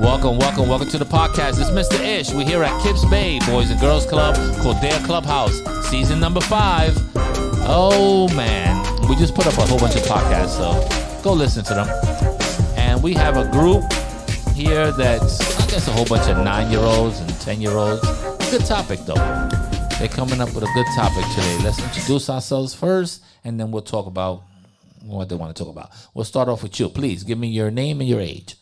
Welcome to the podcast. It's Mr. Ish. We're here at Kips Bay Boys and Girls Club called Dare Clubhouse, season number 5. Oh man, we just put up a whole bunch of podcasts, so go listen to them. And we have a group here that's, I guess, a whole bunch of 9-year-olds and 10-year-olds. Good topic though. They're coming up with a good topic today. Let's introduce ourselves first, and then we'll talk about what they want to talk about. We'll start off with you. Please give me your name and your age.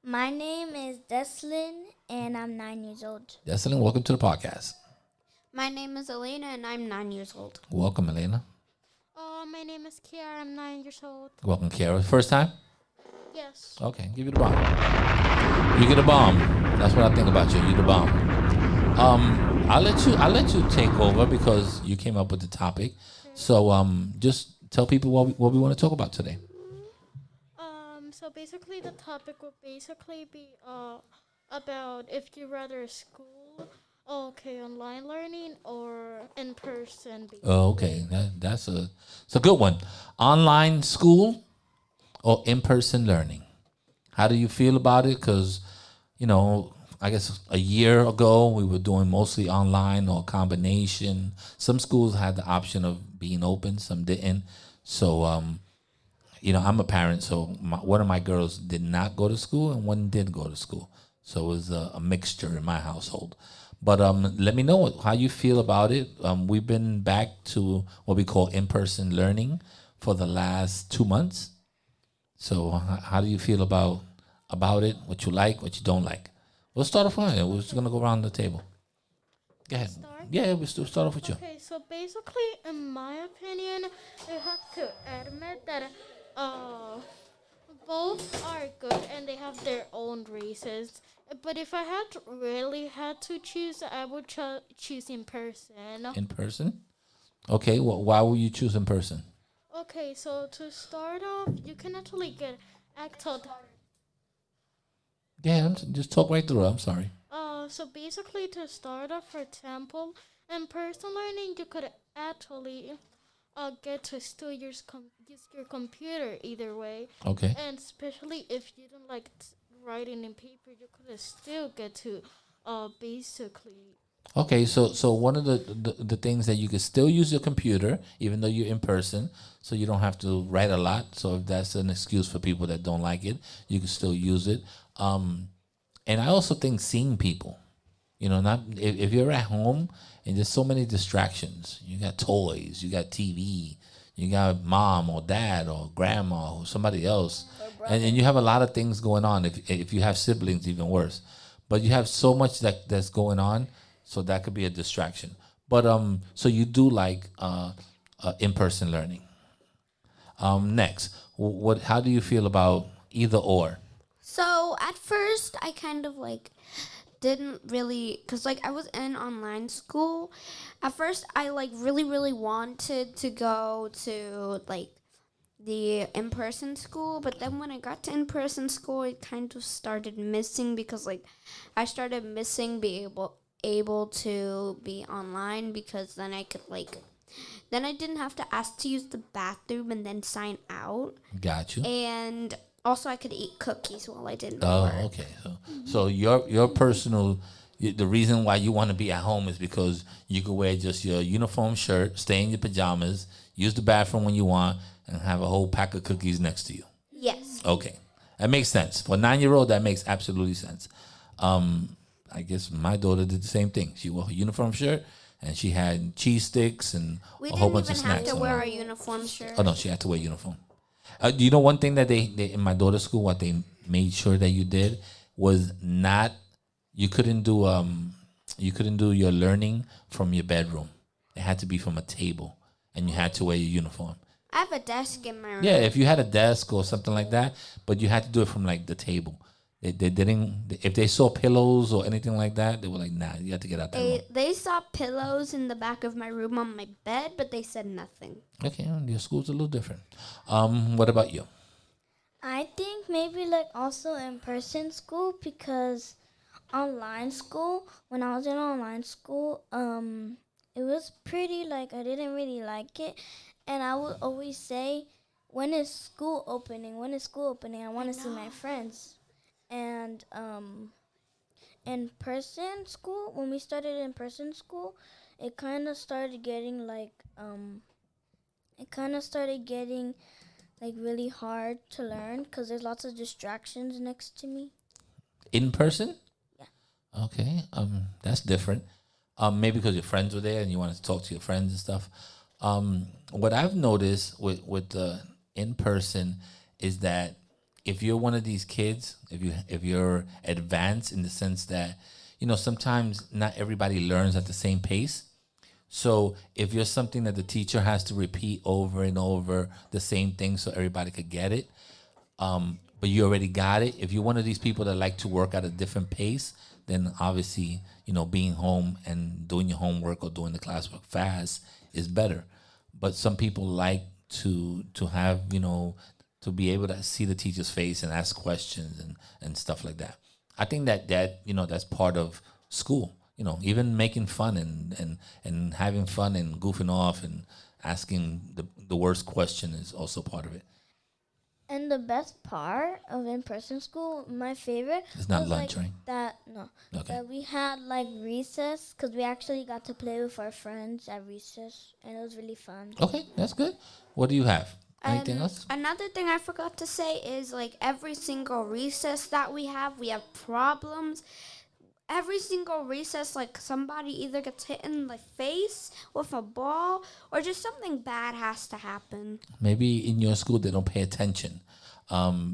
My name is Deslin, and I'm 9 years old. Deslin, welcome to the podcast. My name is Elena, and I'm 9 years old. Welcome, Elena. My name is Kiara. I'm 9 years old. Welcome, Kiara. First time? Yes. Okay, give you the bomb. You get a bomb. That's what I think about you. You the bomb. I'll let you take over because you came up with the topic. So just tell people what we want to talk about today. So basically the topic would basically be about if you rather school, online learning or in person. Oh, okay. That's a good one. Online school or in-person learning? How do you feel about it? Because, I guess a year ago we were doing mostly online or combination. Some schools had the option of being open, some didn't. So, I'm a parent, so one of my girls did not go to school and one did go to school. So it was a mixture in my household. But let me know how you feel about it. We've been back to what we call in-person learning for the last 2 months. So how do you feel about it, what you like, what you don't like? We'll start off on it. We're just going to go around the table. Go ahead. Yeah, we'll start off with you. Okay, so basically, in my opinion, you have to admit that both are good and they have their own races. But if I really had to choose, I would choose in person. In person? Okay, well, why would you choose in person? Okay, so to start off, you can actually get actual. Yeah, just talk right through it. I'm sorry. So basically, to start off, for example, in person learning, you could actually get to still use your computer either way. Okay. And especially if you don't like writing in paper, you could still get to basically. Okay, so one of the things that you can still use your computer even though you're in person, so you don't have to write a lot. So if that's an excuse for people that don't like it, you can still use it. And I also think seeing people, not if you're at home and there's so many distractions. You got toys, you got TV, you got mom or dad or grandma or somebody else, and you have a lot of things going on. If you have siblings, even worse. But you have so much that's going on, so that could be a distraction. But so you do like in-person learning. Next, how do you feel about either or? So at first, I kind of didn't really, because I was in online school. At first, I really, really wanted to go to the in-person school, but then when I got to in-person school, it kind of started missing because I started missing being able to be online, because then I could then I didn't have to ask to use the bathroom and then sign out. Got you. And also, I could eat cookies while I didn't Oh, work. okay. So your personal, the reason why you want to be at home is because you could wear just your uniform shirt, stay in your pajamas, use the bathroom when you want, and have a whole pack of cookies next to you. Yes. Okay, that makes sense. For a 9-year-old, that makes absolutely sense. I guess my daughter did the same thing. She wore her uniform shirt, and she had cheese sticks and a whole bunch of snacks. We didn't even have to wear a uniform shirt. Oh no, she had to wear a uniform. Do you know one thing that they in my daughter's school, what they made sure that you did was not, you couldn't do your learning from your bedroom. It had to be from a table, and you had to wear your uniform. I have a desk in my room. Yeah, if you had a desk or something like that, but you had to do it from the table. They didn't. If they saw pillows or anything like that, they were like, "Nah, you have to get out that room." They saw pillows in the back of my room on my bed, but they said nothing. Okay, well, your school's a little different. What about you? I think maybe also in-person school, because online school, when I was in online school, it was pretty I didn't really like it, and I would always say, when is school opening? When is school opening? I want to see my friends. And in person school, when we started in person school, it kind of started getting really hard to learn because there's lots of distractions next to me. In person? Yeah. Okay. That's different. Maybe because your friends were there and you wanted to talk to your friends and stuff. What I've noticed with the in person is that if you're one of these kids, if you're advanced in the sense that sometimes not everybody learns at the same pace. So if you're something that the teacher has to repeat over and over the same thing so everybody could get it, but you already got it. If you're one of these people that like to work at a different pace, then obviously, being home and doing your homework or doing the classwork fast is better. But some people like to have, to be able to see the teacher's face and ask questions and stuff like that. I think that's part of school. Even making fun and having fun and goofing off and asking the worst question is also part of it. And the best part of in-person school, my favorite, It's not was lunch, like right? that. No, Okay. that we had like recess because we actually got to play with our friends at recess, and it was really fun. Okay, that's good. What do you have? Anything else? Another thing I forgot to say is like every single recess that we have problems. Every single recess, like somebody either gets hit in the face with a ball or just something bad has to happen. Maybe in your school they don't pay attention.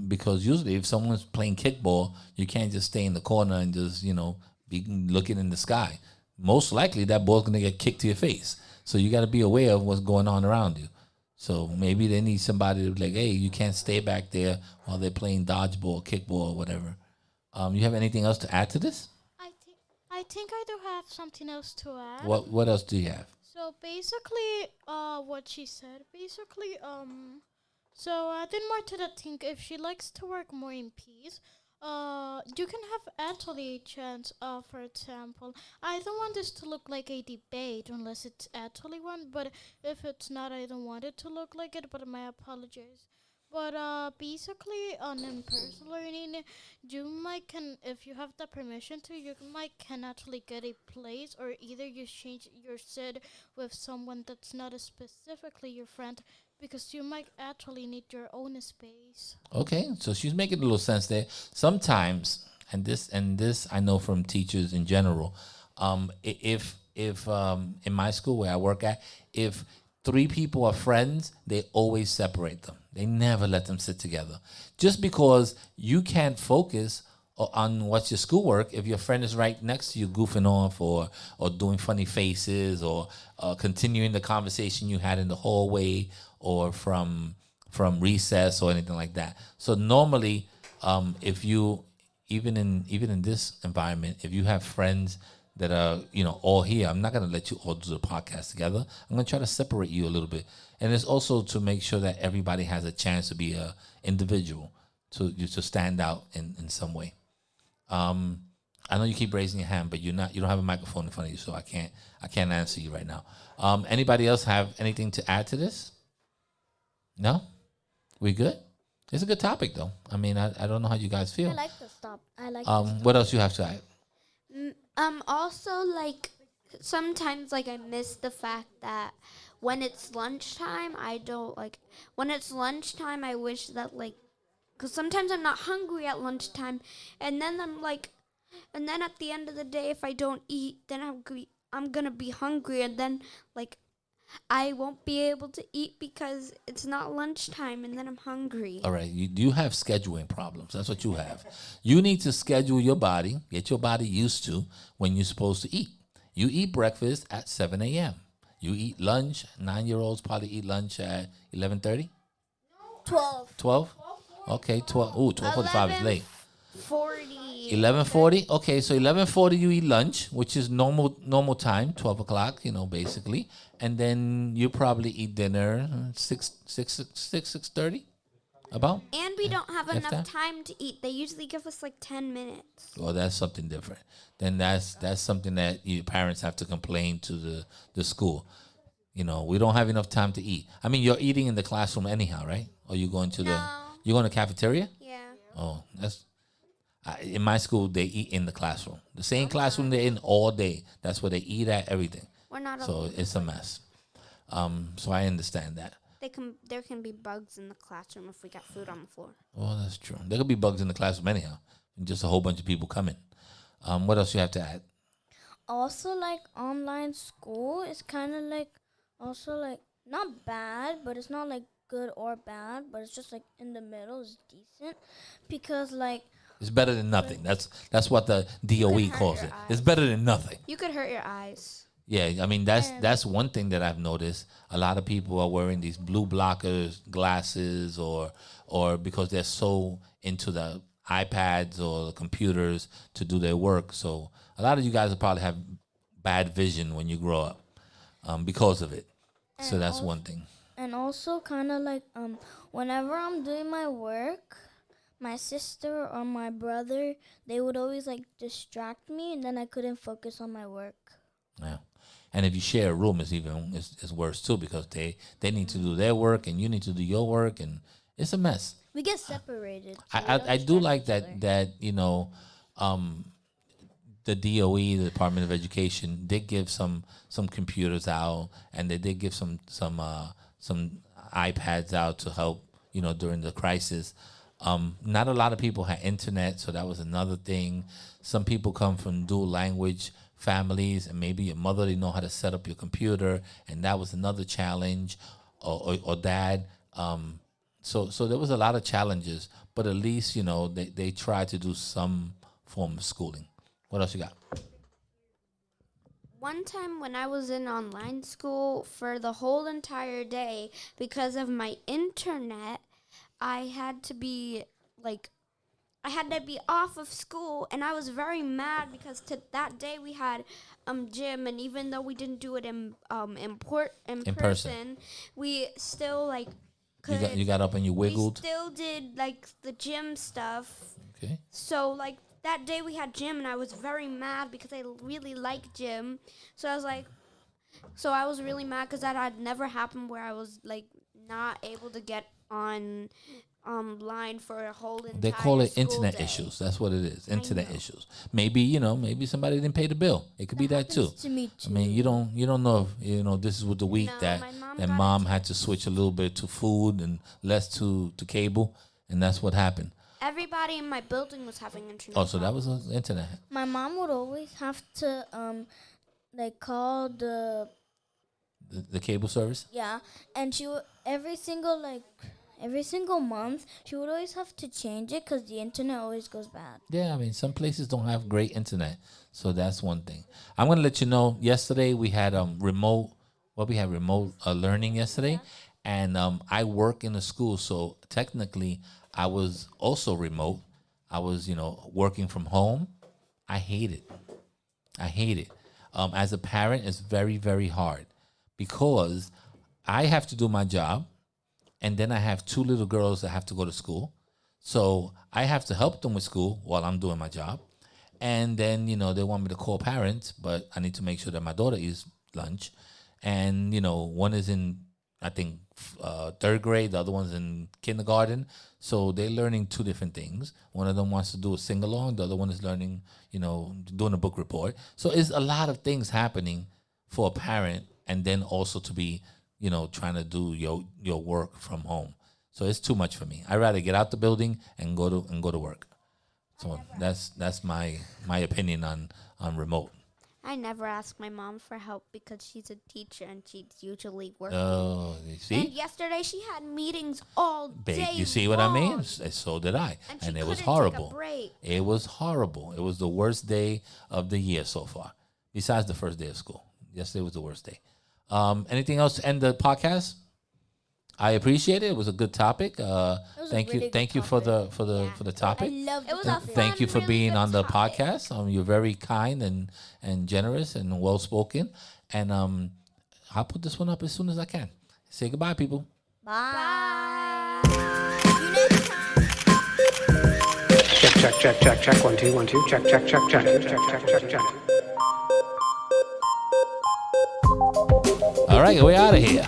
Because usually if someone's playing kickball, you can't just stay in the corner and just, be looking in the sky. Most likely that ball's going to get kicked to your face. So you got to be aware of what's going on around you. So maybe they need somebody to be like, hey, you can't stay back there while they're playing dodgeball, kickball, or whatever. You have anything else to add to this? I think I do have something else to add. What else do you have? So basically, what she said, basically, so adding more to the thing, if she likes to work more in peace, you can have actually a chance, for example, I don't want this to look like a debate unless it's actually one, but if it's not, I don't want it to look like it, but my apologies. But basically, on in-person learning, you might can, if you have the permission to, you might can actually get a place, or either you change your sit with someone that's not specifically your friend, because you might actually need your own space. Okay, so she's making a little sense there. Sometimes, and this I know from teachers in general. If in my school where I work at, if three people are friends, they always separate them. They never let them sit together, just because you can't focus on what's your schoolwork if your friend is right next to you goofing off or doing funny faces or continuing the conversation you had in the hallway or from recess or anything like that. So normally, if you even in this environment, if you have friends that are all here, I'm not gonna let you all do the podcast together. I'm gonna try to separate you a little bit, and it's also to make sure that everybody has a chance to be a individual, to stand out in some way. I know you keep raising your hand, but you don't have a microphone in front of you, so I can't answer you right now. Anybody else have anything to add to this? No, we good. It's a good topic though. I mean, I don't know how you guys I feel. like the stop. I like the stop. What else you have to add? Also, like sometimes, like I miss the fact that when it's lunchtime, I don't like when it's lunchtime. I wish that like, cause sometimes I'm not hungry at lunchtime, and then and then at the end of the day, if I don't eat, then I'm gonna be hungry, and then like I won't be able to eat because it's not lunchtime, and then I'm hungry. All right, you have scheduling problems. That's what you have. You need to schedule your body, get your body used to when you're supposed to eat. You eat breakfast at 7 a.m. You eat lunch. 9-year-olds probably eat lunch at 11:30, 12. 12. Okay, 12. Ooh, 12:45 is late. 40. 11:40. Okay, so 11:40 you eat lunch, which is normal time, 12 o'clock. Basically, and then you probably eat dinner 6:30 about. And we don't have If enough that? time to eat. They usually give us like 10 minutes. Well, that's something different. Then that's something that your parents have to complain to the school. We don't have enough time to eat. I mean, you're eating in the classroom anyhow, right? Or you going to No. you going to cafeteria? Yeah. Oh, In my school, they eat in the classroom. The same classroom they're in all day. That's where they eat at, everything. We're not. So it's a mess. So I understand that. There can be bugs in the classroom if we got food on the floor. Well, that's true. There could be bugs in the classroom anyhow. Just a whole bunch of people coming. What else you have to add? Also, like online school is kind of like also like not bad, but it's not like good or bad, but it's just like in the middle. It's decent because like It's better than nothing. That's what the DOE calls it. It's better than nothing. You could hurt your eyes. Yeah, I mean that's one thing that I've noticed. A lot of people are wearing these blue blockers glasses, or because they're so into the iPads or the computers to do their work. So a lot of you guys will probably have bad vision when you grow up because of it. So that's one thing. And also kind of like whenever I'm doing my work, my sister or my brother, they would always like distract me, and then I couldn't focus on my work. Yeah. And if you share a room, it's worse too, because they need to do their work and you need to do your work, and it's a mess. We get separated. So I do like that the DOE, the Department of Education, did give some computers out, and they did give some iPads out to help during the crisis. Not a lot of people had internet, so that was another thing. Some people come from dual language families, and maybe your mother didn't know how to set up your computer, and that was another challenge, or dad. So there was a lot of challenges, but at least they tried to do some form of schooling. What else you got? One time when I was in online school for the whole entire day, because of my internet, I had to be off of school, and I was very mad because that day we had gym, and even though we didn't do it in person, we still you got up and you wiggled. We still did the gym stuff. Okay. So that day we had gym, and I was very mad because I really like gym. So I was really mad because that had never happened, where I was not able to get on line for a whole entire They call it school internet day. issues. That's what it is. Internet issues. Maybe maybe somebody didn't pay the bill. It could be that too. To me too. I mean, you don't know if this is with the week No, that my mom that got mom it. had to switch a little bit to food and less to cable, and that's what happened. Everybody in my building was having internet. Oh, so that was internet. My mom would always have to call The cable service. and she would every single month she would always have to change it because the internet always goes bad. Yeah, I mean, some places don't have great internet, so that's one thing. I'm gonna let you know. Yesterday we had remote learning yesterday, and I work in a school, so technically I was also remote. I was working from home. I hate it. As a parent, it's very, very hard because I have to do my job, and then I have two little girls that have to go to school. So I have to help them with school while I'm doing my job. And then, they want me to call parents, but I need to make sure that my daughter eats lunch. And, one is in, I think, third grade. The other one's in kindergarten. So they're learning two different things. One of them wants to do a sing-along. The other one is learning, doing a book report. So it's a lot of things happening for a parent, and then also to be, trying to do your work from home. So it's too much for me. I'd rather get out the building and go to work. So that's my opinion on remote. I never ask my mom for help because she's a teacher and she's usually working. Oh, you see? And yesterday she had meetings all day. You see what I mean? long. So did I. And it was couldn't horrible. Take a break. It was horrible. It was the worst day of the year so far, besides the first day of school. Yesterday was the worst day. Anything else to end the podcast? I appreciate it. It was a good topic. Thank you. really Thank good you for the I topic. love It was the a Thank you for really being good on the topic. podcast. You're very kind and generous and well spoken. And I'll put this one up as soon as I can. Say goodbye, people. Bye. Check. 1 2 1 2. Check. All right, we're out of here.